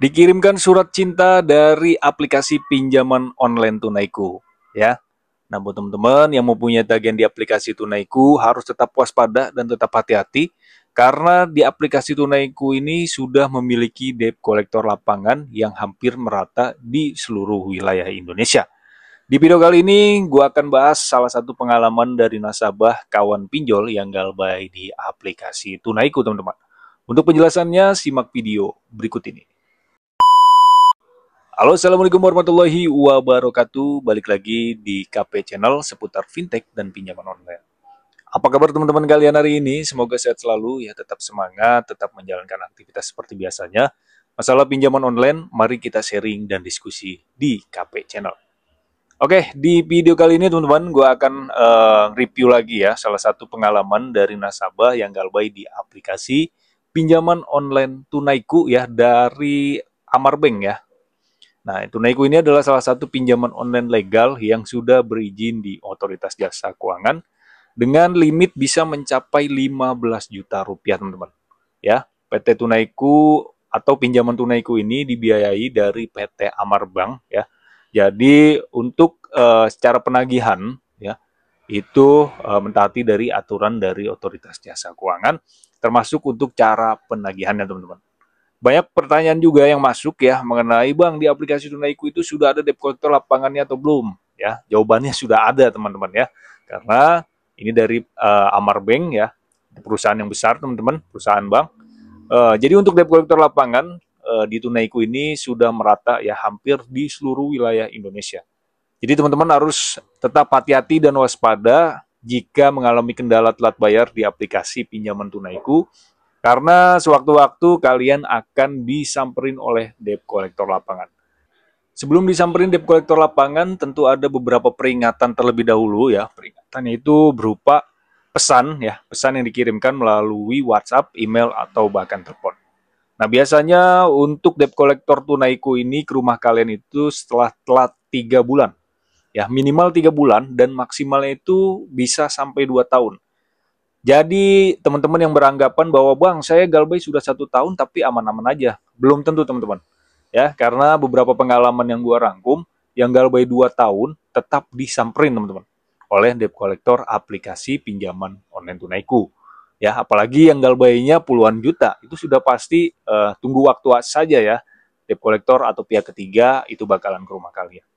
Dikirimkan surat cinta dari aplikasi pinjaman online Tunaiku, ya. Nah, buat teman-teman yang mempunyai tagihan di aplikasi Tunaiku harus tetap waspada dan tetap hati-hati karena di aplikasi Tunaiku ini sudah memiliki debt collector lapangan yang hampir merata di seluruh wilayah Indonesia. Di video kali ini, gue akan bahas salah satu pengalaman dari nasabah kawan pinjol yang galbay di aplikasi Tunaiku, teman-teman. Untuk penjelasannya, simak video berikut ini. Halo, assalamualaikum warahmatullahi wabarakatuh. Balik lagi di KP Channel seputar fintech dan pinjaman online. Apa kabar teman-teman kalian hari ini? Semoga sehat selalu ya, tetap semangat, tetap menjalankan aktivitas seperti biasanya. Masalah pinjaman online, mari kita sharing dan diskusi di KP Channel. Oke, di video kali ini teman-teman, gue akan review lagi ya salah satu pengalaman dari nasabah yang galbay di aplikasi pinjaman online Tunaiku ya dari Amarbank ya. Nah, Tunaiku ini adalah salah satu pinjaman online legal yang sudah berizin di Otoritas Jasa Keuangan dengan limit bisa mencapai 15 juta rupiah, teman-teman. Ya, PT Tunaiku atau pinjaman Tunaiku ini dibiayai dari PT Amarbank ya. Jadi untuk secara penagihan ya itu mentaati dari aturan dari Otoritas Jasa Keuangan termasuk untuk cara penagihannya, teman-teman. Banyak pertanyaan juga yang masuk ya mengenai Bang di aplikasi Tunaiku itu sudah ada debt collector lapangannya atau belum ya. Jawabannya sudah ada teman-teman ya. Karena ini dari Amarbank ya, perusahaan yang besar teman-teman, perusahaan bank. Jadi untuk debt collector lapangan di Tunaiku ini sudah merata ya hampir di seluruh wilayah Indonesia. Jadi teman-teman harus tetap hati-hati dan waspada jika mengalami kendala telat bayar di aplikasi pinjaman Tunaiku. Karena sewaktu-waktu kalian akan disamperin oleh debt collector lapangan. Sebelum disamperin debt collector lapangan, tentu ada beberapa peringatan terlebih dahulu ya. Peringatannya itu berupa pesan ya, pesan yang dikirimkan melalui WhatsApp, email, atau bahkan telepon. Nah, biasanya untuk debt collector Tunaiku ini ke rumah kalian itu setelah telat 3 bulan. Ya, minimal 3 bulan dan maksimalnya itu bisa sampai 2 tahun. Jadi teman-teman yang beranggapan bahwa Bang saya galbay sudah 1 tahun tapi aman-aman aja. Belum tentu teman-teman. Ya, karena beberapa pengalaman yang gua rangkum, yang galbay 2 tahun tetap disamperin teman-teman oleh debt collector aplikasi pinjaman online Tunaiku. Ya, apalagi yang galbaynya puluhan juta, itu sudah pasti tunggu waktu saja ya. Debt collector atau pihak ketiga itu bakalan ke rumah kalian.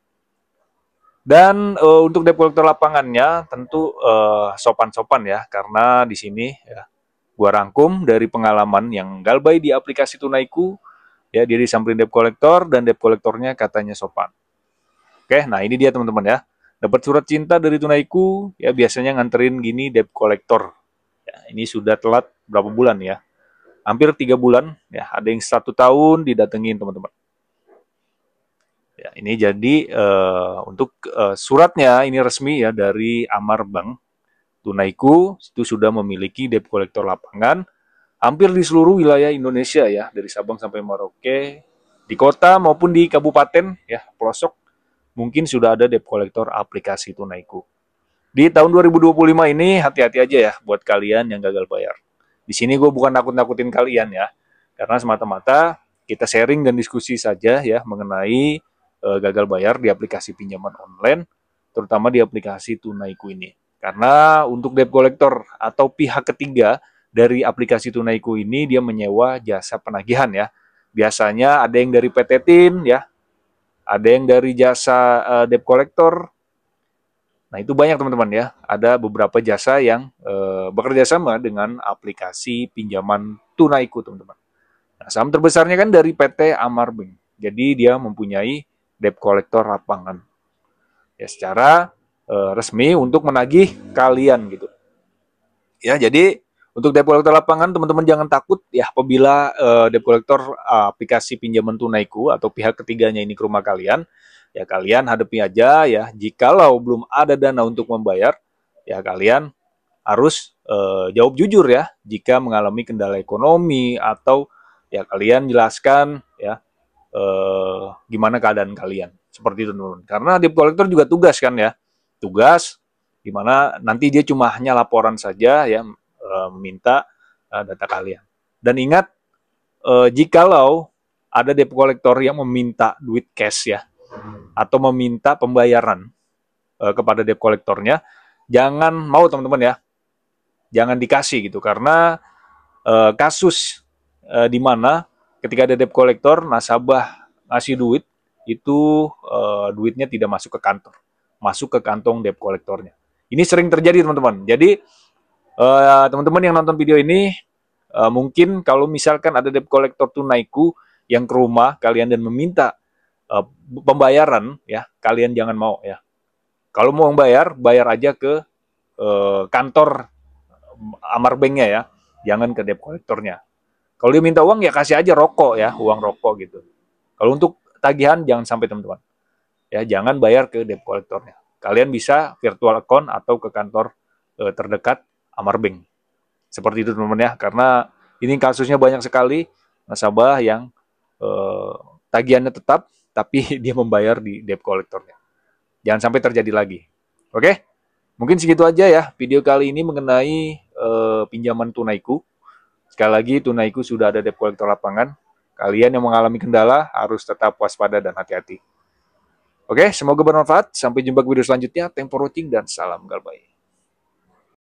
Dan untuk debt collector lapangannya tentu sopan-sopan ya, karena di sini ya, gua rangkum dari pengalaman yang galbay di aplikasi Tunaiku, ya dia disamperin debt collector dan debt collectornya katanya sopan. Oke, nah ini dia teman-teman ya, dapat surat cinta dari Tunaiku, ya biasanya nganterin gini debt collector. Ya, ini sudah telat berapa bulan ya? Hampir 3 bulan, ya ada yang 1 tahun didatengin teman-teman. Ya, ini jadi untuk suratnya ini resmi ya dari Amarbank Tunaiku itu sudah memiliki debt collector lapangan hampir di seluruh wilayah Indonesia ya, dari Sabang sampai Merauke, di kota maupun di kabupaten ya pelosok mungkin sudah ada debt collector aplikasi Tunaiku. Di tahun 2025 ini hati-hati aja ya buat kalian yang gagal bayar. Di sini gue bukan nakut-nakutin kalian ya, karena semata-mata kita sharing dan diskusi saja ya mengenai gagal bayar di aplikasi pinjaman online, terutama di aplikasi Tunaiku ini. Karena untuk debt collector atau pihak ketiga dari aplikasi Tunaiku ini dia menyewa jasa penagihan ya. Biasanya ada yang dari PT TIN ya, ada yang dari jasa debt collector. Nah itu banyak teman-teman ya. Ada beberapa jasa yang bekerja sama dengan aplikasi pinjaman Tunaiku teman-teman. Nah, saham terbesarnya kan dari PT Amarbank. Jadi dia mempunyai debt collector lapangan ya secara resmi untuk menagih kalian gitu ya. Jadi untuk debt collector lapangan teman-teman jangan takut ya apabila debt collector aplikasi pinjaman Tunaiku atau pihak ketiganya ini ke rumah kalian ya, kalian hadapi aja ya. Jikalau belum ada dana untuk membayar ya kalian harus jawab jujur ya jika mengalami kendala ekonomi, atau ya kalian jelaskan ya gimana keadaan kalian. Seperti itu teman-teman. Karena debt collector juga tugas kan ya. Tugas dimana nanti dia cuma hanya laporan saja ya, minta data kalian. Dan ingat, jikalau ada debt collector yang meminta duit cash ya, atau meminta pembayaran kepada debt collectornya, jangan mau teman-teman ya, jangan dikasih gitu, karena kasus di mana ketika ada debt collector, nasabah ngasih duit, itu duitnya tidak masuk ke kantor, masuk ke kantong debt collectornya. Ini sering terjadi teman-teman. Jadi teman-teman yang nonton video ini, mungkin kalau misalkan ada debt collector tunaiku yang ke rumah kalian dan meminta pembayaran, ya kalian jangan mau ya. Kalau mau bayar, bayar aja ke kantor Amar Bank-nya ya, jangan ke debt collectornya. Kalau dia minta uang ya kasih aja rokok ya, uang rokok gitu. Kalau untuk tagihan jangan sampai teman-teman. Ya, jangan bayar ke debt collectornya. Kalian bisa virtual account atau ke kantor terdekat Amar Bank. Seperti itu teman-teman ya, karena ini kasusnya banyak sekali nasabah yang tagihannya tetap tapi dia membayar di debt collectornya. Jangan sampai terjadi lagi. Oke? Mungkin segitu aja ya video kali ini mengenai pinjaman tunaiku. Sekali lagi, tunaiku sudah ada debt collector lapangan. Kalian yang mengalami kendala harus tetap waspada dan hati-hati. Oke, semoga bermanfaat. Sampai jumpa ke video selanjutnya. Thanks for watching dan salam galbay.